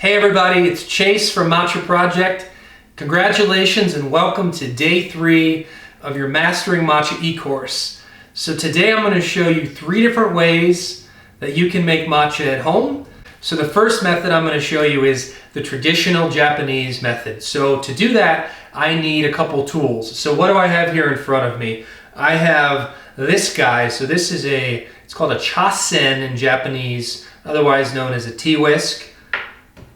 Hey everybody, it's Chase from Matcha Project. Congratulations and welcome to day 3 of your Mastering Matcha e-course. So today I'm going to show you 3 different ways that you can make matcha at home. So the first method I'm going to show you is the traditional Japanese method. So to do that, I need a couple tools. So what do I have here in front of me? I have this guy. So this is it's called a chasen in Japanese, otherwise known as a tea whisk.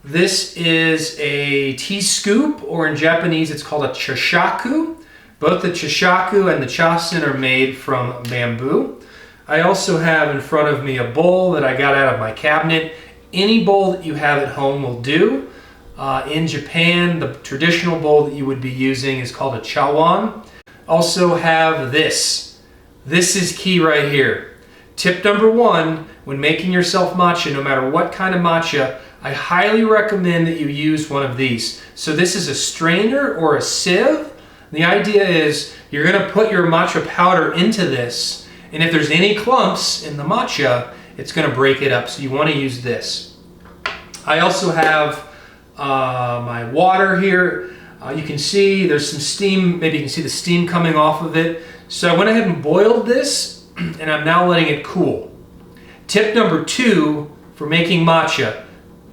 This is a tea scoop, or in Japanese it's called a chashaku. Both the chashaku and the chasen are made from bamboo. I also have in front of me a bowl that I got out of my cabinet. Any bowl that you have at home will do. In Japan, the traditional bowl that you would be using is called a chawan. Also have this. This is key right here. Tip number 1, when making yourself matcha, no matter what kind of matcha, I highly recommend that you use one of these. So this is a strainer or a sieve. The idea is you're going to put your matcha powder into this, and if there's any clumps in the matcha, it's going to break it up. So you want to use this. I also have my water here. You can see there's some steam. Maybe you can see the steam coming off of it. So I went ahead and boiled this, and I'm now letting it cool. Tip number 2 for making matcha.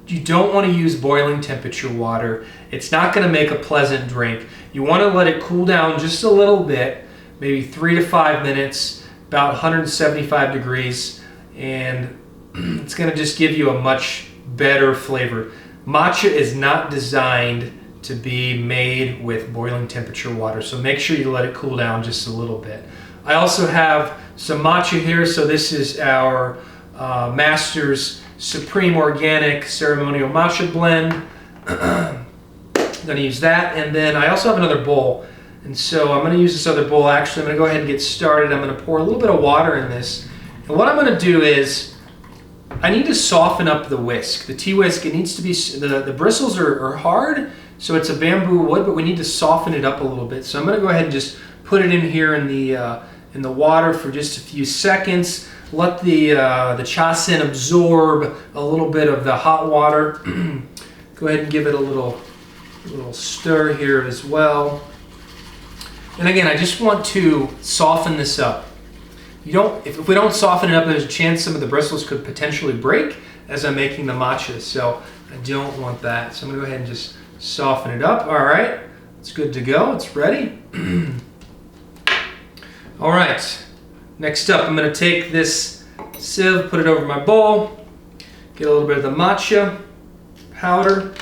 You don't want to use boiling temperature water. It's not going to make a pleasant drink. You want to let it cool down just a little bit, maybe 3 to 5 minutes, about 175 degrees, and it's going to just give you a much better flavor. Matcha is not designed to be made with boiling temperature water, so make sure you let it cool down just a little bit. I also have some matcha here, so this is our Master's Supreme Organic Ceremonial Matcha Blend. I'm going to use that, and then I also have another bowl, and so I'm going to use this other bowl. Actually, I'm going to go ahead and get started. I'm going to pour a little bit of water in this, and what I'm going to do is I need to soften up the whisk. The tea whisk, it needs to be, the bristles are hard, so it's a bamboo wood, but we need to soften it up a little bit. So I'm going to go ahead and just put it in here in the water for just a few seconds. Let the chasen absorb a little bit of the hot water. Go ahead and give it a little stir here as well. And again, I just want to soften this up. If we don't soften it up, there's a chance some of the bristles could potentially break as I'm making the matcha. So I don't want that. So I'm gonna go ahead and just soften it up. All right, it's good to go. It's ready. All right. Next up, I'm going to take this sieve, put it over my bowl, get a little bit of the matcha powder.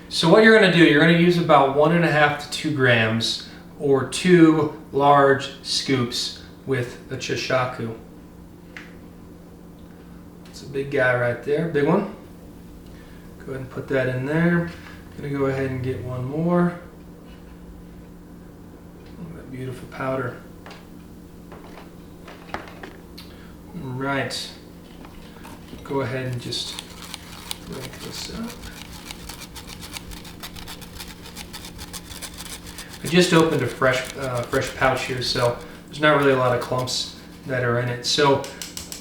So what you're going to do, you're going to use about 1.5 to 2 grams or 2 large scoops with the chashaku. It's a big guy right there, big one. Go ahead and put that in there. I'm going to go ahead and get one more. Beautiful powder. All right. Go ahead and just break this up. I just opened a fresh pouch here, so there's not really a lot of clumps that are in it. So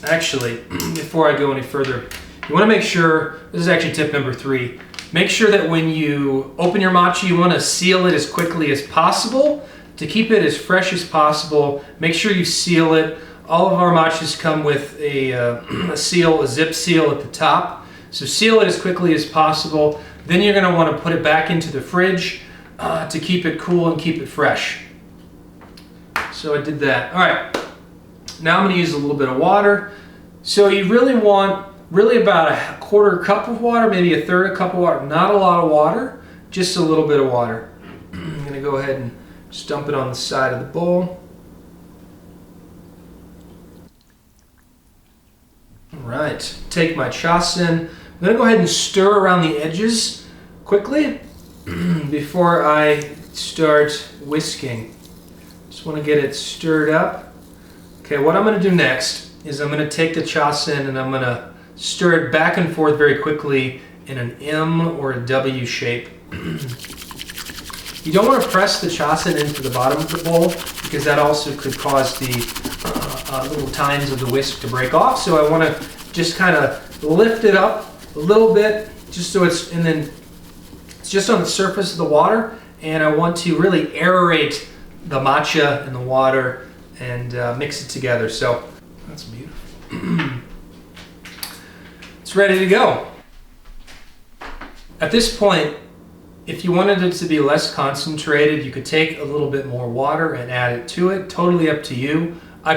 actually, before I go any further, you want to make sure, this is actually tip number 3, make sure that when you open your matcha, you want to seal it as quickly as possible. To keep it as fresh as possible, make sure you seal it. All of our matchas come with a zip seal at the top. So seal it as quickly as possible. Then you're going to want to put it back into the fridge to keep it cool and keep it fresh. So I did that. All right. Now I'm going to use a little bit of water. So you really want about a 1/4 cup of water, maybe a 1/3 cup of water. Not a lot of water, just a little bit of water. I'm going to go ahead and just dump it on the side of the bowl. All right, take my chasen. I'm going to go ahead and stir around the edges quickly before I start whisking. Just want to get it stirred up. Okay, what I'm going to do next is I'm going to take the chasen and I'm going to stir it back and forth very quickly in an M or a W shape. You don't want to press the chasen into the bottom of the bowl because that also could cause the little tines of the whisk to break off. So I want to just kind of lift it up a little bit, just so and then it's just on the surface of the water, and I want to really aerate the matcha in the water and mix it together. So that's beautiful. It's ready to go. At this point, if you wanted it to be less concentrated, you could take a little bit more water and add it to it. Totally up to you. I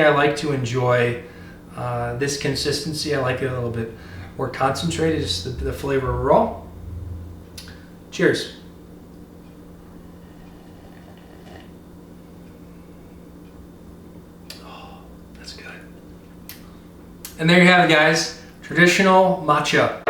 like to enjoy this consistency. I like it a little bit more concentrated, just the flavor raw. Cheers. Oh, that's good. And there you have it, guys. Traditional matcha.